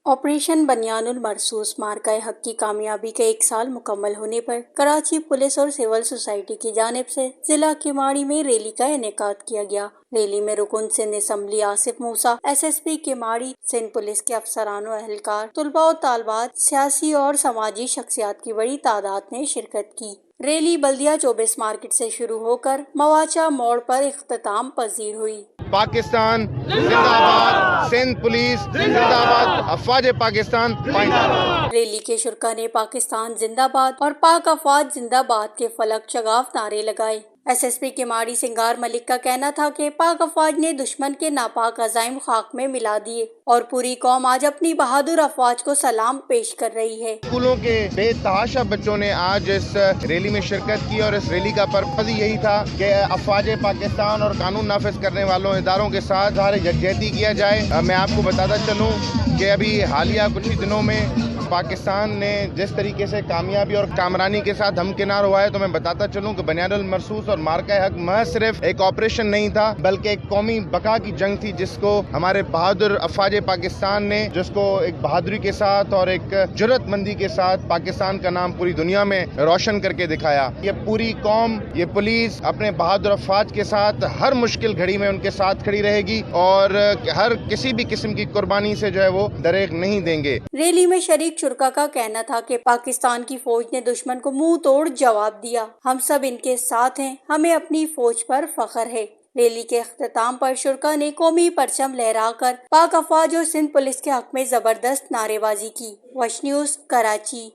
Operation بنیان المرصوص مارکہ حق کی کامیابی کے 1 سال مکمل ہونے پر کراچی پولیس اور سول سوسائٹی کی جانب سے ضلع کیماڑی میں ریلی کا انعقاد کیا گیا۔ ریلی میں رکن Sindh assembly Asif Musa, S P Kemari, Sindh police کے افسران و اہلکار، طلباء و طالبات، سیاسی اور سماجی شخصیات کی بڑی تعداد نے شرکت کی۔ ریلی بلدیہ 24 مارکیٹ سے شروع ہو کر مواچہ موڑ پر اختتام پذیر ہوئی۔ پاکستان زندہ باد، سندھ پولیس زندہ باد، افواج پاکستان پائندہ۔ ریلی کے شرکا نے پاکستان زندہ باد اور پاک افواج زندہ باد کے فلک شگاف نعرے لگائے۔ ایس پی کیماڑی سنگار ملک کا کہنا تھا کہ پاک افواج نے دشمن کے ناپاک عزائم خاک میں ملا دیے اور پوری قوم آج اپنی بہادر افواج کو سلام پیش کر رہی ہے۔ اسکولوں کے بے تحاشا بچوں نے آج اس ریلی میں شرکت کی اور اس ریلی کا پرپس یہی تھا کہ افواج پاکستان اور قانون نافذ کرنے والوں اداروں کے ساتھ یکجہتی کیا جائے۔ میں آپ کو بتاتا چلوں کہ ابھی حالیہ کچھ ہی دنوں میں پاکستان نے جس طریقے سے کامیابی اور کامرانی کے ساتھ ہمکنار ہوا ہے، تو میں بتاتا چلوں کہ بنیان المرصوص اور مارکہ حق محض صرف ایک آپریشن نہیں تھا، بلکہ ایک قومی بقا کی جنگ تھی، جس کو ہمارے بہادر افواج پاکستان نے، جس کو ایک بہادری کے ساتھ اور ایک جرأت مندی کے ساتھ پاکستان کا نام پوری دنیا میں روشن کر کے دکھایا۔ یہ پوری قوم، یہ پولیس اپنے بہادر افواج کے ساتھ ہر مشکل گھڑی میں ان کے ساتھ کھڑی رہے گی اور ہر کسی بھی قسم کی قربانی سے جو ہے وہ دریغ نہیں دیں گے۔ ریلی میں شریک شرکا کا کہنا تھا کہ پاکستان کی فوج نے دشمن کو منہ توڑ جواب دیا۔ ہم سب ان کے ساتھ ہیں، ہمیں اپنی فوج پر فخر ہے۔ ریلی کے اختتام پر شرکا نے قومی پرچم لہرا کر پاک افواج اور سندھ پولیس کے حق میں زبردست نعرے بازی کی۔ وش نیوز، کراچی۔